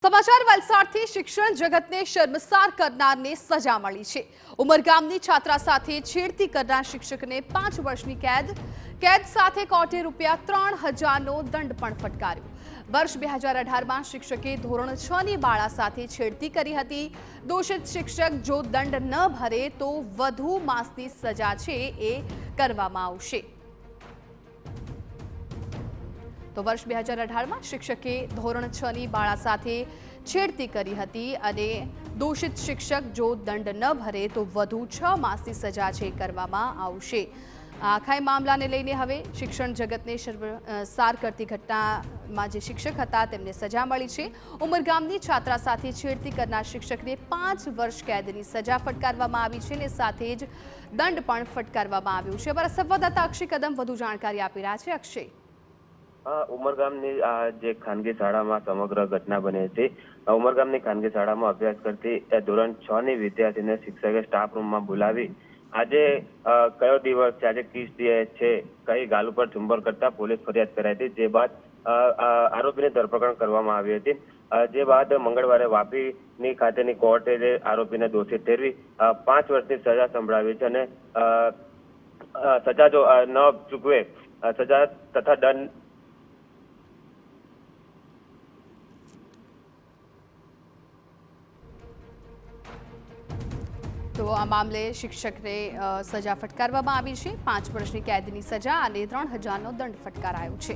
સમાચાર વલસાડથી શિક્ષણ જગતને શર્મસાર કરનારને સજા મળી છે। ઉમરગામની છાત્રા સાથે છેડતી કરનાર શિક્ષકને 5 વર્ષની કેદ સાથે કોર્ટે ₹3000નો દંડ પણ ફટકાર્યો। વર્ષ 2018માં શિક્ષકે ધોરણ 6ની બાળા સાથે છેડતી કરી હતી। દોષિત શિક્ષક જો દંડ ન ભરે તો વધુ માસની સજા છે એ કરવામાં આવશે। તો વર્ષ 2018માં શિક્ષકે ધોરણ 6ની બાળા સાથે છેડતી કરી હતી અને દોષિત શિક્ષક જો દંડ ન ભરે તો વધુ 6 માસની સજા છે કરવામાં આવશે। આખા મામલાને લઈને હવે શિક્ષણ જગતને શર્મસાર કરતી ઘટનામાં જે શિક્ષક હતા તેમને સજા મળી છે। ઉમરગામની છાત્રા સાથે છેડતી કરનાર શિક્ષકને 5 વર્ષ કેદની સજા ફટકારવામાં આવી છે અને સાથે જ દંડ પણ ફટકારવામાં આવ્યો છે। અમારા સંવાદદાતા અક્ષય કદમ વધુ જાણકારી આપી રહ્યા છે। અક્ષય, ઉમરગામની જે ખાનગી શાળામાં સમગ્ર ઘટના બની હતી। ઉમરગામની ખાનગી શાળામાં અભ્યાસ કરતી ધોરણ 6ની વિદ્યાર્થીને શિક્ષકે સ્ટાફ રૂમમાં બોલાવી આજે કયો દિવસ છે, આજે કિસ છે, કઈ ગાલ ઉપર ચુંબન કરતા પોલીસ ફરિયાદ કરાઈ હતી। જે બાદ આરોપીની ધરપકડ કરવામાં આવી હતી। જે બાદ મંગળવારે વાપીની ખાતેની કોર્ટે આરોપીને દોષિત ઠેરવી 5 વર્ષની સજા સંભળાવી છે અને સજા જો ન ચૂકવે સજા તથા દંડ તો આ મામલે શિક્ષકને સજા ફટકારવામાં આવી છે। 5 વર્ષની કેદની સજા અને 3000નો દંડ ફટકારાયો છે।